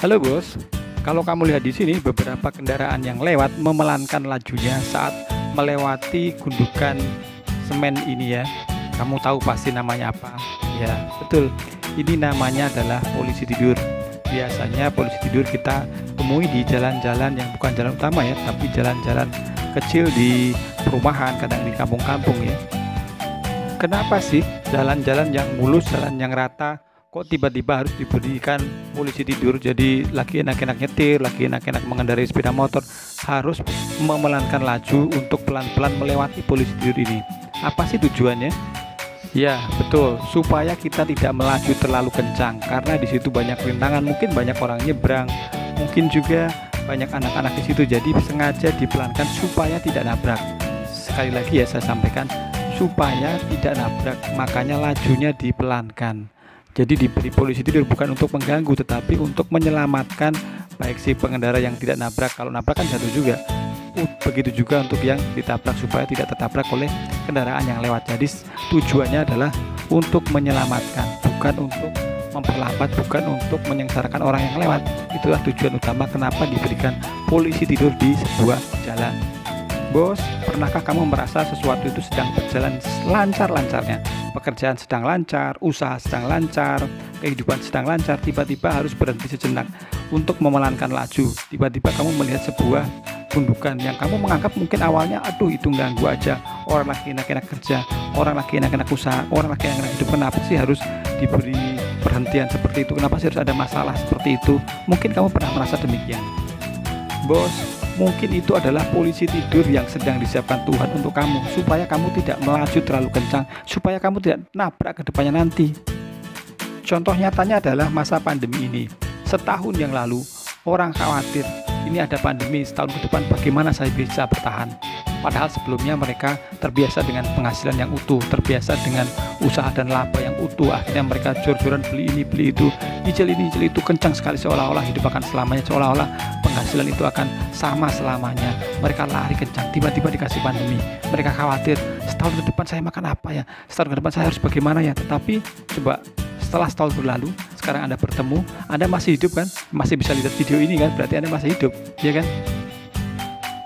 Halo bos, kalau kamu lihat di sini beberapa kendaraan yang lewat memelankan lajunya saat melewati gundukan semen ini ya. Kamu tahu pasti namanya apa? Ya, betul. Ini namanya adalah polisi tidur. Biasanya polisi tidur kita temui di jalan-jalan yang bukan jalan utama ya, tapi jalan-jalan kecil di perumahan, kadang di kampung-kampung ya. Kenapa sih jalan-jalan yang mulus, jalan yang rata, kok tiba-tiba harus diberikan polisi tidur? Jadi lagi enak-enak nyetir, lagi enak-enak mengendarai sepeda motor, harus memelankan laju untuk pelan-pelan melewati polisi tidur ini. Apa sih tujuannya? Ya, betul, supaya kita tidak melaju terlalu kencang, karena di situ banyak rintangan, mungkin banyak orang nyebrang, mungkin juga banyak anak-anak di situ. Jadi sengaja dipelankan supaya tidak nabrak. Sekali lagi ya saya sampaikan, supaya tidak nabrak, makanya lajunya dipelankan. Jadi diberi polisi tidur bukan untuk mengganggu, tetapi untuk menyelamatkan baik si pengendara yang tidak nabrak. Kalau nabrak kan jatuh juga. Begitu juga untuk yang ditabrak supaya tidak tertabrak oleh kendaraan yang lewat. Jadi tujuannya adalah untuk menyelamatkan, bukan untuk memperlambat, bukan untuk menyengsarakan orang yang lewat. Itulah tujuan utama kenapa diberikan polisi tidur di sebuah jalan. Bos, pernahkah kamu merasa sesuatu itu sedang berjalan lancar-lancarnya? Pekerjaan sedang lancar, usaha sedang lancar, kehidupan sedang lancar, tiba-tiba harus berhenti sejenak untuk memelankan laju. Tiba-tiba kamu melihat sebuah gundukan yang kamu menganggap mungkin awalnya, aduh itu ganggu aja, orang lagi enak-enak kerja, orang lagi enak-enak usaha, orang lagi enak-enak hidup, kenapa sih harus diberi perhentian seperti itu? Kenapa sih harus ada masalah seperti itu? Mungkin kamu pernah merasa demikian. Bos, mungkin itu adalah polisi tidur yang sedang disiapkan Tuhan untuk kamu, supaya kamu tidak melaju terlalu kencang, supaya kamu tidak nabrak ke depannya nanti. Contoh nyatanya adalah masa pandemi ini. Setahun yang lalu, orang khawatir ini ada pandemi, setahun ke depan bagaimana saya bisa bertahan. Padahal sebelumnya mereka terbiasa dengan penghasilan yang utuh, terbiasa dengan usaha dan laba yang utuh. Akhirnya mereka jor-joran beli ini, beli itu, nyicil ini, nyicil itu, kencang sekali, seolah-olah hidup akan selamanya, seolah-olah penghasilan itu akan sama selamanya. Mereka lari kencang, tiba-tiba dikasih pandemi. Mereka khawatir, setahun ke depan saya makan apa ya? Setahun ke depan saya harus bagaimana ya? Tetapi coba setelah setahun berlalu, sekarang Anda bertemu, Anda masih hidup kan? Masih bisa lihat video ini kan? Berarti Anda masih hidup, ya kan?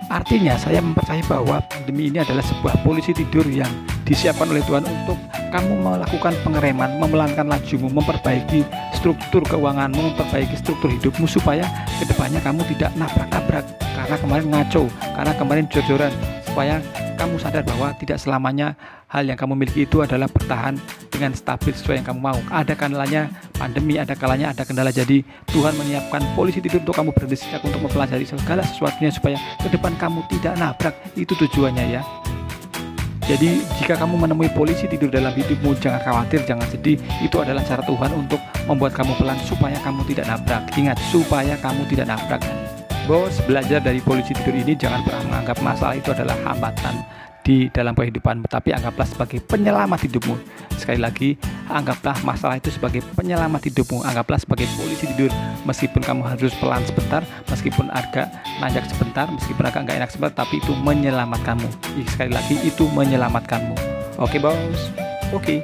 Artinya saya mempercayai bahwa pandemi ini adalah sebuah polisi tidur yang disiapkan oleh Tuhan untuk kamu melakukan pengereman, memelankan lajumu, memperbaiki struktur keuanganmu, memperbaiki struktur hidupmu, supaya kedepannya kamu tidak nabrak-nabrak karena kemarin ngaco, karena kemarin jor-joran, supaya kamu sadar bahwa tidak selamanya hal yang kamu miliki itu adalah bertahan dengan stabil sesuai yang kamu mau. Ada kalanya pandemi, ada kalanya ada kendala. Jadi Tuhan menyiapkan polisi tidur untuk kamu berhenti sejenak, untuk mempelajari segala sesuatunya supaya ke depan kamu tidak nabrak. Itu tujuannya ya. Jadi jika kamu menemui polisi tidur dalam hidupmu, jangan khawatir, jangan sedih. Itu adalah cara Tuhan untuk membuat kamu pelan supaya kamu tidak nabrak. Ingat, supaya kamu tidak nabrak. Bos, belajar dari polisi tidur ini, jangan pernah menganggap masalah itu adalah hambatan di dalam kehidupanmu, tapi anggaplah sebagai penyelamat hidupmu. Sekali lagi, anggaplah masalah itu sebagai penyelamat hidupmu, anggaplah sebagai polisi tidur. Meskipun kamu harus pelan sebentar, meskipun agak nanjak sebentar, meskipun agak nggak enak sebentar, tapi itu menyelamatkanmu. Sekali lagi, itu menyelamatkanmu. Oke bos, oke.